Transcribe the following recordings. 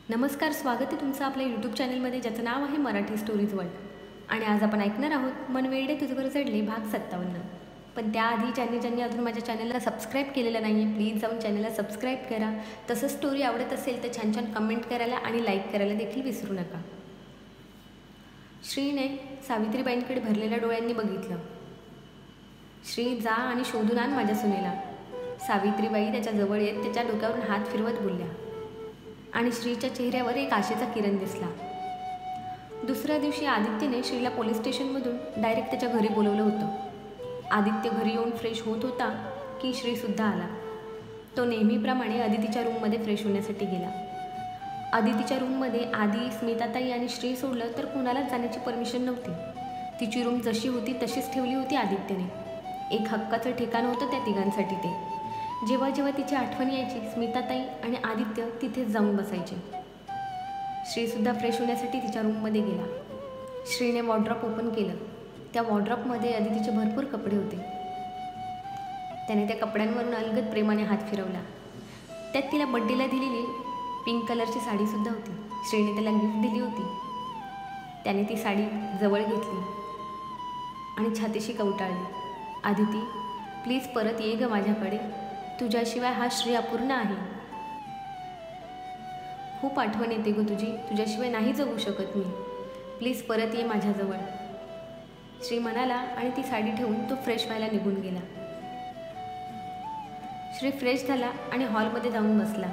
नमस्कार, स्वागत आहे तुमचं आपल्या यूट्यूब चॅनलमध्ये ज्याचं नाव आहे मराठी स्टोरीज वर्ल्ड. आणि आज आपण ऐकणार आहोत मन वेडे तुझवर चढले भाग 57. पण त्याआधी ज्यांनी अजून माझ्या चॅनलला सबस्क्राईब केलेलं नाही आहे, प्लीज जाऊन चॅनलला सबस्क्राईब करा. तसंच स्टोरी आवडत असेल तर छान छान कमेंट करायला आणि लाईक करायला देखील विसरू नका. श्रीने सावित्रीबाईंकडे भरलेल्या डोळ्यांनी बघितलं. श्री, जा आणि शोधून आण माझ्या सुनेला. सावित्रीबाई त्याच्या जवळ येत त्याच्या डोक्यावरून हात फिरवत बोलल्या. आणि श्रीच्या चेहऱ्यावर एक आशेचा किरण दिसला. दुसऱ्या दिवशी आदित्यने श्रीला पोलीस स्टेशनमधून डायरेक्ट त्याच्या घरी बोलवलं होतं. आदित्य घरी येऊन फ्रेश होत होता की श्रीसुद्धा आला. तो नेहमीप्रमाणे अदितीच्या रूममध्ये फ्रेश होण्यासाठी गेला. अदितीच्या रूममध्ये आधी, स्मिताताई आणि श्री सोडलं तर कुणालाच जाण्याची परमिशन नव्हती. तिची रूम जशी होती तशीच ठेवली होती आदित्यने. एक हक्काचं ठिकाण होतं त्या तिघांसाठी ते. जेव्हा जेव्हा तिची आठवण यायची, स्मिताताई आणि आदित्य तिथेच जाऊन बसायचे. श्रीसुद्धा फ्रेश होण्यासाठी तिच्या रूममध्ये गेला. श्रीने वॉर्डरोब ओपन केलं. त्या वॉर्डरोबमध्ये अदितीचे भरपूर कपडे होते. त्याने त्या कपड्यांवरून अलगद प्रेमाने हात फिरवला. त्यात तिला बड्डेला दिलेली पिंक कलरची साडीसुद्धा होती. श्रीने त्याला गिफ्ट दिली होती. त्याने ती साडी जवळ घेतली आणि छातीशी कवटाळली. आदिती, प्लीज परत ये ग माझ्याकडे. तुझ्याशिवाय हा श्री अपूर्ण आहे. खूप आठवण येते ग तुझी. तुझ्याशिवाय नाही जगू शकत मी. प्लीज परत ये माझ्याजवळ, श्री म्हणाला. आणि ती साडी ठेवून तो फ्रेश व्हायला निघून गेला. श्री फ्रेश झाला आणि हॉलमध्ये जाऊन बसला.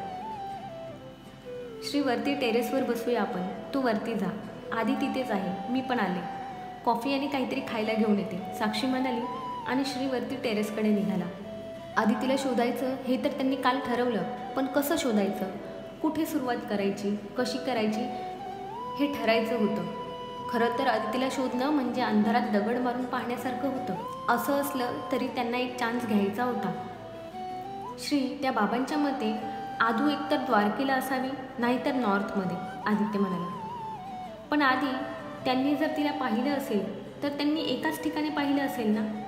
श्री, वरती टेरेसवर बसूया आपण. तू वरती जा. आधी तिथेच आहे, मी पण आले. कॉफी आणि काहीतरी खायला घेऊन येते, साक्षी म्हणाली. आणि श्री वरती टेरेसकडे निघाला. आदितीला शोधायचं हे तर त्यांनी काल ठरवलं, पण कसं शोधायचं, कुठे सुरुवात करायची, कशी करायची हे ठरायचं होतं. खरं तर आदितीला शोधणं म्हणजे अंधारात दगड मारून पाहण्यासारखं होतं. असं असलं तरी त्यांना एक चान्स घ्यायचा होता. श्री, त्या बाबांच्या मते आदू एकतर द्वारकेला असावी, नाहीतर नॉर्थमध्ये, आदित्य म्हणाला. पण आधी त्यांनी जर तिला पाहिलं असेल तर त्यांनी एकाच ठिकाणी पाहिलं असेल ना.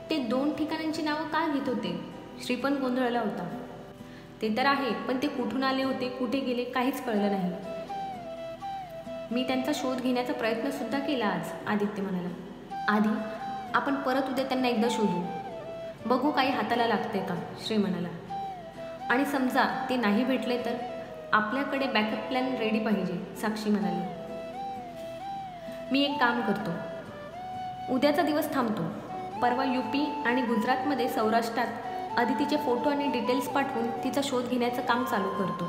ते दोन ठिकाणांची नावं का घेत होते? श्री पण गोंधळला होता. ते तर आहे, पण ते कुठून आले होते, कुठे गेले, काहीच कळलं नाही. मी त्यांचा शोध घेण्याचा प्रयत्नसुद्धा केला आज, आदित्य म्हणाला. आधी आपण परत उद्या त्यांना एकदा शोधू, बघू काही हाताला लागते का, श्री म्हणाला. आणि समजा ते नाही भेटले तर आपल्याकडे बॅकअप प्लॅन रेडी पाहिजे, साक्षी म्हणाली. मी एक काम करतो, उद्याचा दिवस थांबतो. परवा यूपी आणि गुजरातमध्ये, सौराष्ट्रात अदितीचे फोटो आणि डिटेल्स पाठवून तिचा शोध घेण्याचं काम चालू करतो.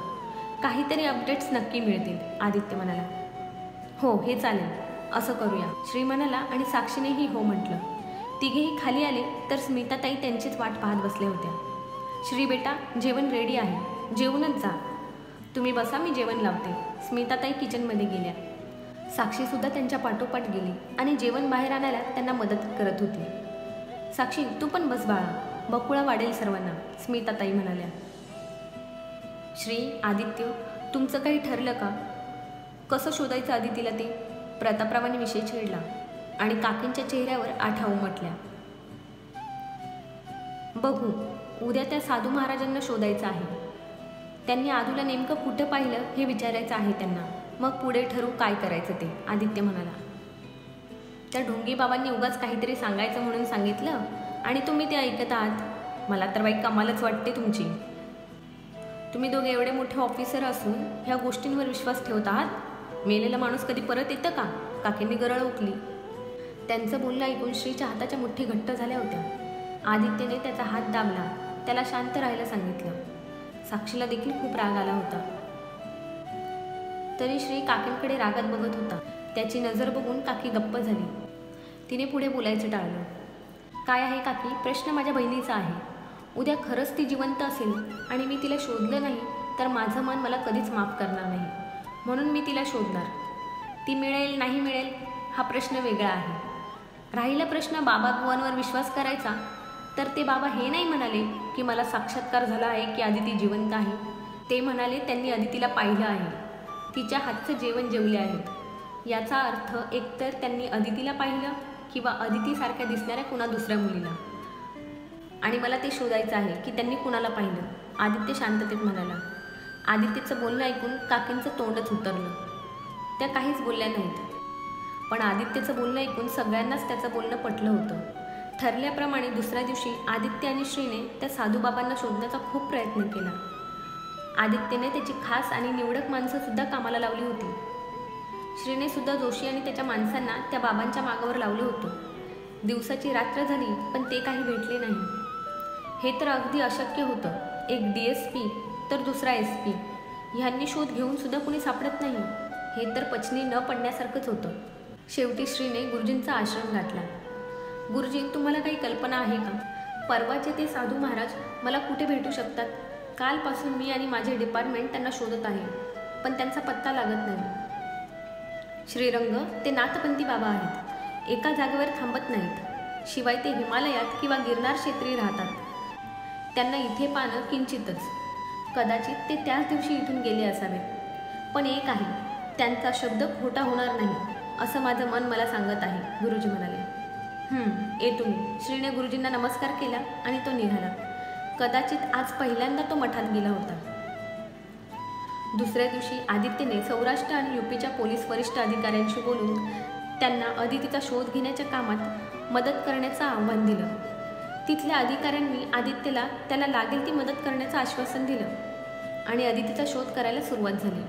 काहीतरी अपडेट्स नक्की मिळतील, आदित्य म्हणाला. हो, हे चालेल, असं करूया, श्री म्हणाला. आणि साक्षीनेही हो म्हटलं. तिघेही खाली आले तर स्मिताताई त्यांचीच वाट पाहत बसल्या होत्या. श्री बेटा, जेवण रेडी आहे, जेवूनच जा. तुम्ही बसा, मी जेवण लावते. स्मिताताई किचनमध्ये गेल्या. साक्षीसुद्धा त्यांच्या पाठोपाठ गेली आणि जेवण बाहेर आणायला त्यांना मदत करत होती. साक्षी, तू पण बस बाळा, बकुळा वाढेल सर्वांना, स्मिताताई म्हणाल्या. श्री, आदित्य, तुमचं काही ठरलं का? कसं शोधायचं आदितीला ते? प्रतापरावांनी विषय छेडला आणि काकींच्या चेहऱ्यावर आठा उमटल्या. बघू, उद्या त्या साधू महाराजांना शोधायचं आहे. त्यांनी आदूला नेमकं कुठं पाहिलं हे विचारायचं आहे त्यांना. मग पुढे ठरवू काय करायचं ते, आदित्य म्हणाला. त्या ढोंगी बाबांनी उगाच काहीतरी सांगायचं म्हणून सांगितलं आणि तुम्ही ते ऐकत आहात. मला तर बाई कमालच वाटते तुमची. तुम्ही दोघे एवढे मोठे ऑफिसर असून ह्या गोष्टींवर विश्वास ठेवत आहात. मेलेला माणूस कधी परत येतं का? काकींनी गरळ ओकली. त्यांचं बोलणं ऐकून श्रीच्या हाताच्या मुठ्ठी घट्ट झाल्या होत्या. आदित्यने त्याचा हात दाबला, त्याला शांत राहायला सांगितलं. साक्षीला देखील खूप राग आला होता. तरी श्री काकींकडे रागात बघत होता. त्याची नजर बघून काकी गप्प झाली. तिने पुढे बोलायचं टाळलं. काय आहे काकी, प्रश्न माझ्या बहिणीचा आहे. उद्या खरंच ती जिवंत असेल आणि मी तिला शोधलं नाही तर माझं मन मला कधीच माफ करणार नाही. म्हणून मी तिला शोधणार. ती मिळेल नाही मिळेल हा प्रश्न वेगळा आहे. राहिला प्रश्न बाबा बुवांवर विश्वास करायचा, तर ते बाबा हे नाही म्हणाले की मला साक्षात्कार झाला आहे की अदिती जिवंत आहे. ते म्हणाले त्यांनी अदितीला पाहिलं आहे, तिच्या हातचं जेवण जेवले आहेत. याचा अर्थ एकतर त्यांनी अदितीला पाहिलं किंवा अदितीसारख्या दिसणाऱ्या कुणा दुसऱ्या मुलीला. आणि मला ते शोधायचं आहे की त्यांनी कुणाला पाहिलं, आदित्य शांततेत म्हणाला. आदित्यचं बोलणं ऐकून काकींचं तोंडच उतरलं. त्या काहीच बोलल्या नाहीत. पण आदित्यचं बोलणं ऐकून सगळ्यांनाच त्याचं बोलणं पटलं होतं. ठरल्याप्रमाणे दुसऱ्या दिवशी आदित्य आणि श्रीने त्या साधूबाबांना शोधण्याचा खूप प्रयत्न केला. आदित्यने त्याची खास आणि निवडक माणसंसुद्धा कामाला लावली होती. श्रीने सुद्धा जोशी आणि त्याच्या माणसांना त्या बाबांच्या मागावर लावलं होतं. दिवसाची रात्र झाली पण ते काही भेटले नाही. हे तर अगदी अशक्य होतं. एक DSP तर दुसरा SP ह्यांनी शोध घेऊन सुद्धा कुणी सापडत नाही. हे तर पचनी न पडण्यासारखंच होतं. शेवटी श्रीने गुरुजींचा आश्रम गाठला. गुरुजी, तुम्हाला काही कल्पना आहे का? परवाचे ते साधू महाराज मला कुठे भेटू शकतात? कालपासून मी आणि माझे डिपार्टमेंट त्यांना शोधत आहे, पण त्यांचा पत्ता लागत नाही. श्रीरंग ते नाथपंथी बाबा आहेत. एका जागेवर थांबत नाहीत. शिवाय ते हिमालयात किंवा गिरनार क्षेत्री राहतात. त्यांना इथे पाहणं किंचितच. कदाचित ते त्याच दिवशी इथून गेले असावेत. पण एक आहे, त्यांचा शब्द खोटा होणार नाही असं माझं मन मला सांगत आहे, गुरुजी म्हणाले. येतो मी. श्रीने गुरुजींना नमस्कार केला आणि तो निघाला. कदाचित आज पहिल्यांदा तो मठात गेला होता. दुसऱ्या दिवशी आदित्यने सौराष्ट्र आणि UPच्या पोलीस वरिष्ठ अधिकाऱ्यांशी बोलून त्यांना अदितीचा शोध घेण्याच्या कामात मदत करण्याचं आव्हान दिलं. तिथल्या अधिकाऱ्यांनी आदित्यला त्याला लागेल ती मदत करण्याचं आश्वासन दिलं आणि अदितीचा शोध करायला सुरुवात झाली.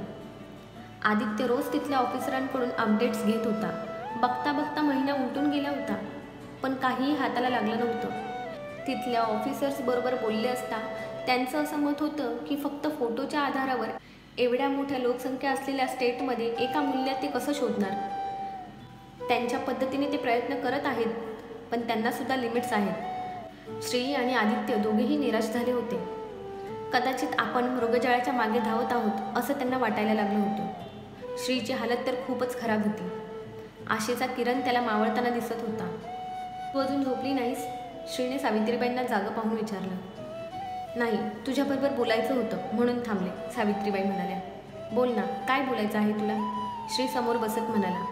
आदित्य रोज तिथल्या ऑफिसरांकडून अपडेट्स घेत होता. बघता बघता महिना उलटून गेला होता, पण काहीही हाताला लागलं नव्हतं. तिथल्या ऑफिसर्सबरोबर बोलले असता त्यांचं असं मत होतं की फक्त फोटोच्या आधारावर एवढ्या मोठ्या लोकसंख्या असलेल्या स्टेटमध्ये एका मूल्यात ते कसं शोधणार. त्यांच्या पद्धतीने ते प्रयत्न करत आहेत, पण त्यांनासुद्धा लिमिट्स आहेत. श्री आणि आदित्य दोघेही निराश झाले होते. कदाचित आपण मृगजळाच्या मागे धावत आहोत असं त्यांना वाटायला लागलं होतं. श्रीची हालत तर खूपच खराब होती. आशेचा किरण त्याला मावळताना दिसत होता. तू अजून झोपली नाहीस? श्रीने सावित्रीबाईंना जागं पाहून विचारलं. नाही, तुझ्याबरोबर बोलायचं होतं म्हणून थांबले, सावित्रीबाई म्हणाल्या. बोल ना, काय बोलायचं आहे तुला? श्री समोर बसत म्हणाला.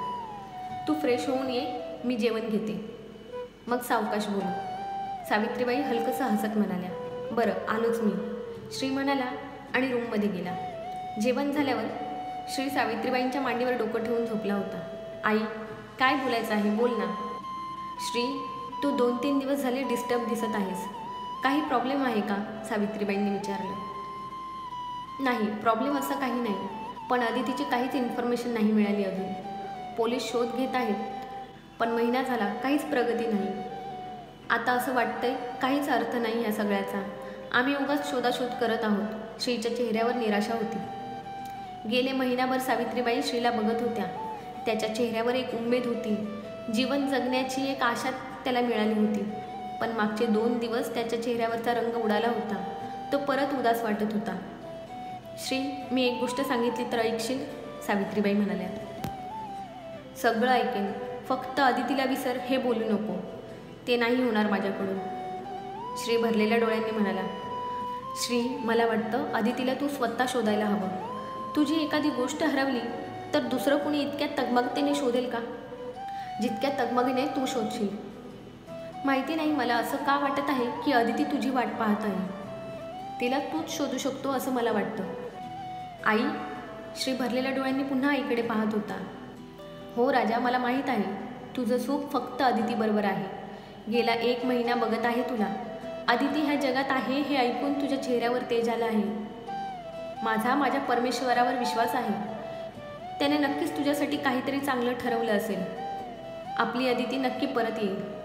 तू फ्रेश होऊन ये, मी जेवण घेते, मग सावकाश बोलू. सावित्रीबाई हलकंसं हसत म्हणाल्या. बरं, आलोच मी, श्री म्हणाला आणि रूममध्ये गेला. जेवण झाल्यावर श्री सावित्रीबाईंच्या मांडीवर डोकं ठेवून झोपला होता. आई, काय बोलायचं आहे, बोल ना. श्री, तू 2-3 दिवस झाले डिस्टर्ब दिसत आहेस. काही प्रॉब्लेम आहे का? सावित्रीबाईंनी विचारलं. नाही, प्रॉब्लेम असा काही नाही, पण अदितीची काहीच इन्फॉर्मेशन नाही मिळाली अजून. पोलीस शोध घेत आहेत, पण महिना झाला काहीच प्रगती नाही. आता असं वाटतंय काहीच अर्थ नाही या सगळ्याचा. आम्ही उगाच शोधाशोध करत आहोत. श्रीच्या चेहऱ्यावर निराशा होती. गेले महिनाभर सावित्रीबाई श्रीला बघत होत्या. त्याच्या चेहऱ्यावर एक उमेद होती. जीवन जगण्याची एक आशा त्याला मिळाली होती. पण मागचे 2 दिवस त्याच्या चेहऱ्यावरचा रंग उडाला होता. तो परत उदास वाटत होता. श्री, मी एक गोष्ट सांगितली तर ऐकशील? सावित्रीबाई म्हणाल्या. सगळं ऐकेन, फक्त अदितीला विसर हे बोलू नको. ते नाही होणार माझ्याकडून. श्री भरलेल्या डोळ्यांनी म्हणाला. श्री, मला वाटतं अदितीला तू स्वतः शोधायला हवं. तुझी एखादी गोष्ट हरवली तर दुसरं कुणी इतक्या तगमगतेने शोधेल का, जितक्या तगमगीने तू शोधशील? माहिती नाही मला असं का वाटत आहे की अदिती तुझी वाट पाहत आहे. तिला तूच शोधू शकतो असं मला वाटतं. आई, श्री भरलेल्या डोळ्यांनी पुन्हा आईकडे पाहत होता. हो राजा, मला माहीत आहे. तुझं सुख फक्त अदितीबरोबर आहे. गेला 1 महिना बघत आहे तुला. अदिती ह्या जगात आहे हे ऐकून तुझ्या चेहऱ्यावर तेज आलं आहे. माझ्या परमेश्वरावर विश्वास आहे. त्याने नक्कीच तुझ्यासाठी काहीतरी चांगलं ठरवलं असेल. आपली अदिती नक्की परत येईल.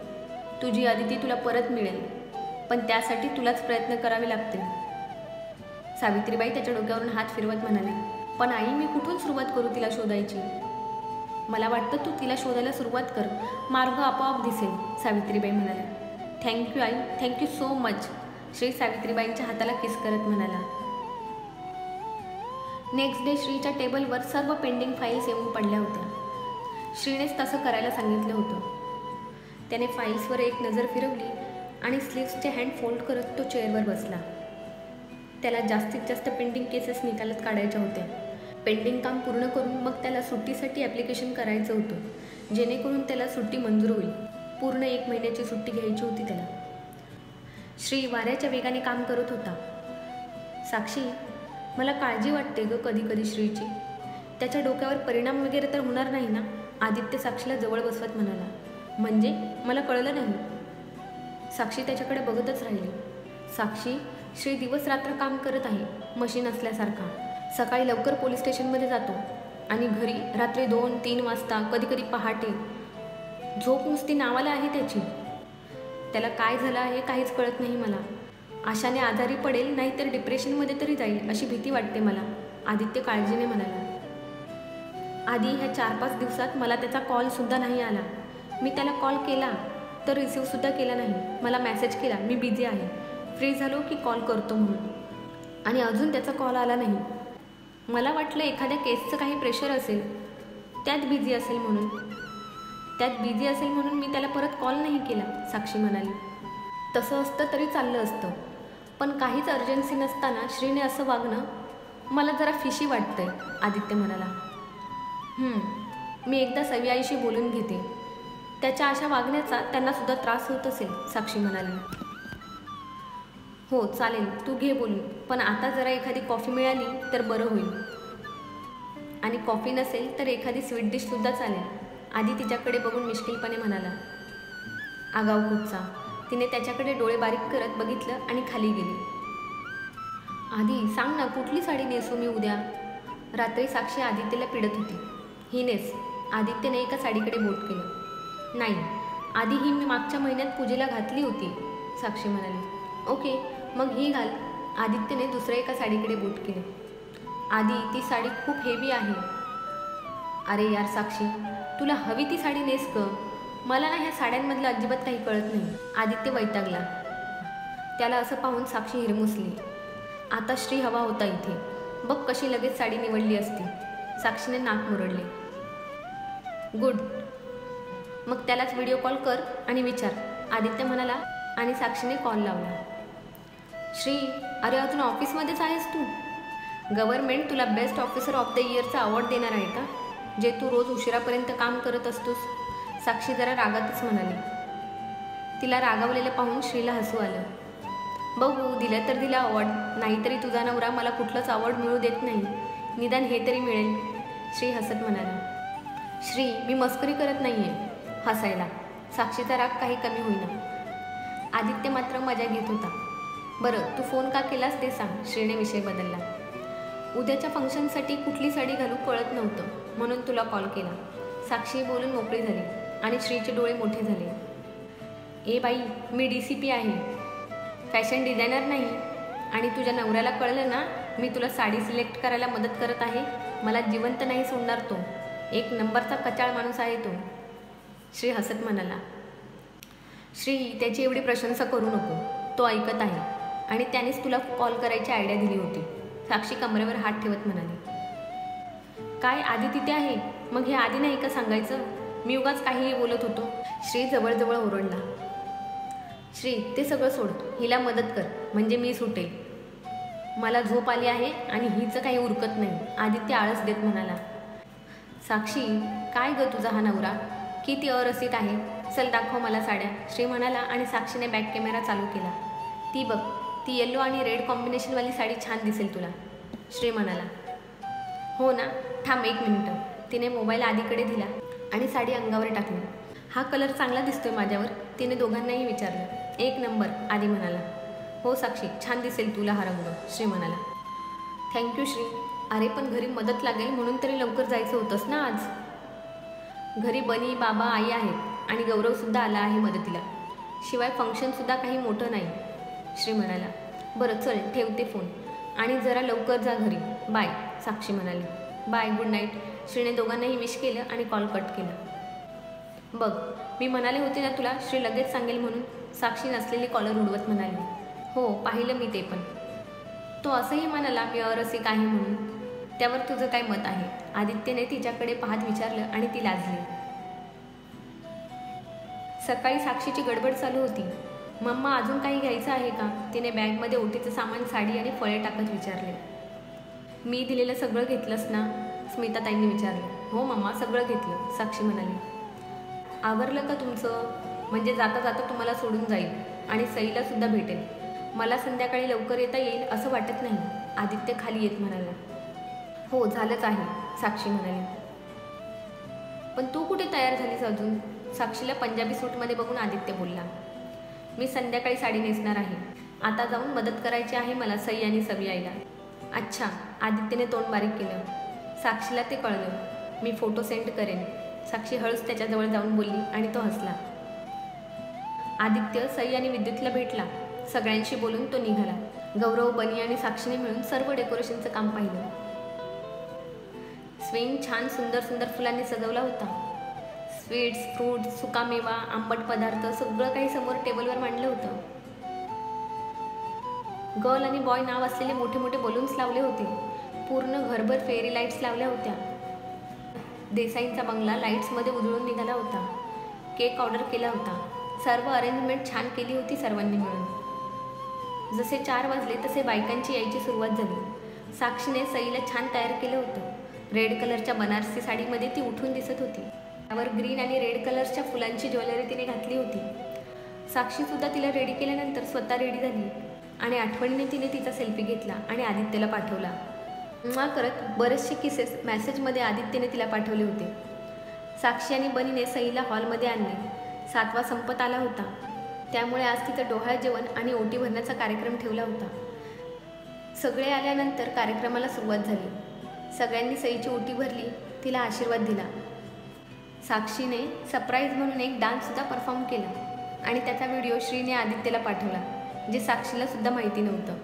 तुझी अदिती तुला परत मिळेल, पण त्यासाठी तुलाच प्रयत्न करावे लागतील. सावित्रीबाई त्याच्या डोक्यावरून हात फिरवत म्हणाले. पण आई, मी कुठून सुरुवात करू तिला शोधायची? मला वाटतं तू तिला शोधायला सुरुवात कर, मार्ग आपोआप दिसेल, सावित्रीबाई म्हणाल्या. थँक्यू आई, थँक्यू सो मच, श्री सावित्रीबाईंच्या हाताला किस करत म्हणाला. नेक्स्ट डे श्रीच्या टेबलवर सर्व पेंडिंग फाईल्स येऊन पडल्या होत्या. श्रीनेच तसं करायला सांगितलं होतं. त्याने फाईल्सवर एक नजर फिरवली आणि स्लीव्सचे हँड फोल्ड करत तो चेअरवर बसला. त्याला जास्तीत जास्त पेंडिंग केसेस निकालात काढायच्या होत्या. पेंडिंग काम पूर्ण करून मग त्याला सुट्टीसाठी ॲप्लिकेशन करायचं होतं, जेणेकरून त्याला सुट्टी मंजूर होईल. पूर्ण 1 महिन्याची सुट्टी घ्यायची होती त्याला. श्री वाऱ्याच्या वेगाने काम करत होता. साक्षी, मला काळजी वाटते ग कधी कधी श्रीची. त्याच्या डोक्यावर परिणाम वगैरे तर होणार नाही ना? आदित्य साक्षीला जवळ बसवत म्हणाला. म्हणजे? मला कळलं नाही. साक्षी त्याच्याकडे बघतच राहिली. साक्षी, श्री दिवस रात्र काम करत आहे मशीन असल्यासारखा. सकाळी लवकर पोलीस स्टेशनमध्ये जातो आणि घरी रात्री 2-3 वाजता, कधी कधी पहाटे. झोप नुसती नावाला आहे त्याची. त्याला काय झालं आहे काहीच कळत नाही मला. आशाने आजारी पडेल नाहीतर डिप्रेशनमध्ये तरी जाईल अशी भीती वाटते मला, आदित्य काळजीने म्हणाला. आधी ह्या 4-5 दिवसात मला त्याचा कॉलसुद्धा नाही आला. मी त्याला कॉल केला तर रिसीवसुद्धा केला नाही. मला मेसेज केला मी बिझी आहे, फ्री झालो की कॉल करतो म्हणून, आणि अजून त्याचा कॉल आला नाही. मला वाटलं एखाद्या केसचं काही प्रेशर असेल, त्यात बिझी असेल म्हणून मी त्याला परत कॉल नाही केला, साक्षी म्हणाली. तसं असतं तरी चाललं असतं, पण काहीच अर्जन्सी नसताना श्रीने असं वागणं मला जरा फिशी वाटतंय, आदित्य म्हणाला. मी एकदा सवी आईशी बोलून घेते. त्याच्या अशा वागण्याचा त्यांनासुद्धा त्रास होत असेल, साक्षी म्हणाली. हो चालेल, तू घे बोलून, पण आता जरा एखादी कॉफी मिळाली तर बरं होईल. आणि कॉफी नसेल तर एखादी स्वीट डिशसुद्धा चालेल, आधी तिच्याकडे बघून मिश्किलपणे म्हणाला. आगाऊ कुठचा. तिने त्याच्याकडे डोळे बारीक करत बघितलं आणि खाली गेली. आधी सांग ना, कुठली साडी नेसू मी उद्या? रात्री साक्षी आदित्यला पिडत होती. ही नेस. आदित्यने एका साडीकडे बोट केलं. नाही, आधी ही मी मागच्या महिन्यात पूजेला घातली होती, साक्षी म्हणाली. ओके, मग ही घाल. आदित्यने दुसऱ्या एका साडीकडे बोट केले. आधी ती साडी खूप हेवी आहे. अरे यार साक्षी, तुला हवी ती साडी नेस ग. मला ना ह्या साड्यांमधलं अजिबात काही कळत नाही, आदित्य वैतागला. त्याला असं पाहून साक्षी हिरमुसली. आता श्री हवा होता इथे. बघ कशी लगेच साडी निवडली असती. साक्षीने नाक मुरडले. गुड, मग त्यालाच व्हिडिओ कॉल कर आणि विचार, आदित्य म्हणाला आणि साक्षीने कॉल लावला. श्री, अरे अजून ऑफिसमध्येच आहेस तू? गव्हर्नमेंट तुला बेस्ट ऑफिसर ऑफ द इयरचा अवॉर्ड देणार आहे का, जे तू रोज उशिरापर्यंत काम करत असतोस? साक्षी जरा रागातच म्हणाली. तिला रागावलेलं पाहून श्रीला हसू आलं. बघू, दिलं तर दिला अवॉर्ड, नाहीतरी तुझा नवरा मला कुठलंच अवॉर्ड मिळू देत नाही. निदान हे तरी मिळेल, श्री हसत म्हणाला. श्री, मी मस्करी करत नाही आहे. हसायला. साक्षीचा राग काही कमी होईना. आदित्य मात्र मजा घेत होता. बरं, तू फोन का केलास ते सांग, श्रीने विषय बदलला. उद्याच्या फंक्शनसाठी कुठली साडी घालू कळत नव्हतं, म्हणून तुला कॉल केला. साक्षी बोलून मोकळी झाली आणि श्रीचे डोळे मोठे झाले. ए बाई, मी DCP आहे, फॅशन डिझायनर नाही. आणि तुझ्या नवऱ्याला कळलं ना मी तुला साडी सिलेक्ट करायला मदत करत आहे, मला जिवंत नाही सोडणार तो. एक नंबरचा कचाळ माणूस आहे तो, श्री हसत म्हणाला. श्री, त्याची एवढी प्रशंसा करू नको, तो ऐकत आहे आणि त्यानेच तुला कॉल करायची आयडिया दिली होती, साक्षी कमरेवर हात ठेवत म्हणाली. काय, आधी तिथे आहे? मग हे आधी नाही का सांगायचं? मी उगाच काहीही बोलत होतो, श्री जवळजवळ ओरडला. श्री, ते सगळं सोड, हिला मदत कर म्हणजे मी सुटेल. मला झोप आली आहे आणि हिचं काही उरकत नाही, आदित्य आळस देत म्हणाला. साक्षी, काय ग तुझा हा नवरा किती अरसिक आहे, चल दाखव मला साड्या, श्री म्हणाला आणि साक्षीने बॅक कॅमेरा चालू केला. ती बघ, ती येल्लो आणि रेड कॉम्बिनेशनवाली साडी छान दिसेल तुला, श्री म्हणाला. हो ना, थांब 1 मिनिटं. तिने मोबाईल आधीकडे दिला आणि साडी अंगावर टाकली. हा कलर चांगला दिसतोय माझ्यावर, तिने दोघांनाही विचारलं. 1 नंबर, आधी म्हणाला. हो साक्षी, छान दिसेल तुला हा रंग, श्री म्हणाला. थँक्यू श्री. अरे पण घरी मदत लागेल म्हणून तरी लवकर जायचं होतंस ना आज. घरी बनी, बाबा, आई आहेत आणि गौरवसुद्धा आला आहे मदतीला. शिवाय फंक्शनसुद्धा काही मोठं नाही, श्री म्हणाला. बरं चल, ठेवते फोन आणि जरा लवकर जा घरी. बाय, साक्षी म्हणाली. Bye, good night. श्रीने दोघांनाही विश केलं आणि कॉल कट केला. बघ, मी म्हणाले होते ना तुला श्री लगेच सांगेल म्हणून, साक्षी नसलेली कॉलर उडवत म्हणाली. हो, पाहिलं मी ते पण. तो असंही म्हणाला मी अरसिक आहे म्हणून. त्यावर तुझं काय मत आहे, आदित्यने तिच्याकडे पाहत विचारलं आणि ती लाजली. सकाळी साक्षीची गडबड चालू होती. मम्मा, अजून काही घ्यायचं आहे का, तिने बॅगमध्ये ओटीचं सामान, साडी आणि फळे टाकत विचारले. मी दिलेलं सगळं घेतलंस ना, स्मिताताईंनी विचारलं. हो मम्मा, सगळं घेतलं, साक्षी म्हणाली. आवरलं का तुमचं? म्हणजे जाता जाता तुम्हाला सोडून जाईल आणि सईलासुद्धा भेटेल. मला संध्याकाळी लवकर येता येईल असं वाटत नाही. आदित्य खाली येत म्हणाला. हो झालंच आहे, साक्षी म्हणाली. पण तू कुठे तयार झालीस अजून? साक्षीला पंजाबी सूटमध्ये बघून आदित्य बोलला. मी संध्याकाळी साडी नेसणार आहे. आता जाऊन मदत करायची आहे मला सई आणि सवी यायला. अच्छा, आदित्यने तोंड बारीक केलं. साक्षीला ते कळलं. मी फोटो सेंड करेन. साक्षी हळूच त्याच्याजवळ जाऊन बोलली आणि तो हसला. आदित्य सई आणि विद्युतला भेटला. सगळ्यांशी बोलून तो निघाला. गौरव, बनी आणि साक्षीने मिळून सर्व डेकोरेशनचं काम पाहिलं. स्विंग छान सुंदर सुंदर फुलांनी सजवला होता. स्वीट्स, फ्रूट्स, सुकामेवा, आंबट पदार्थ सगळं काही समोर टेबलवर मांडलं होतं. गर्ल आणि बॉय नाव असलेले मोठे मोठे बलून्स लावले होते. पूर्ण घरभर फेरी लाईट्स लावल्या होत्या. देसाईंचा बंगला लाईट्समध्ये उजळून निघाला होता. केक ऑर्डर केला होता. सर्व अरेंजमेंट छान केली होती सर्वांनी मिळून. जसे 4 वाजले तसे बायकांची यायची सुरुवात झाली. साक्षीने सईला छान तयार केलं होतं. रेड कलरच्या बनारसी साडीमध्ये ती उठून दिसत होती. त्यावर ग्रीन आणि रेड कलर्सच्या फुलांची ज्वेलरी तिने घातली होती. साक्षीसुद्धा तिला रेडी केल्यानंतर स्वतः रेडी झाली आणि आठवणीने तिने तिचा सेल्फी घेतला आणि आदित्यला पाठवला. करत बरेचसे किसेस मॅसेजमध्ये आदित्यने तिला पाठवले होते. साक्षी आणि बनीने सईला हॉलमध्ये आणले. 7वा संपत आला होता. त्यामुळे आज तिचं डोहाळ जेवण आणि ओटी भरण्याचा कार्यक्रम ठेवला होता. सगळे आल्यानंतर कार्यक्रमाला सुरुवात झाली. सगळ्यांनी सईची ओटी भरली, तिला आशीर्वाद दिला. साक्षीने सरप्राईज म्हणून एक डान्ससुद्धा परफॉर्म केला आणि त्याचा व्हिडिओ श्रीने आदित्यला पाठवला, जे साक्षीला सुद्धा माहिती नव्हतं.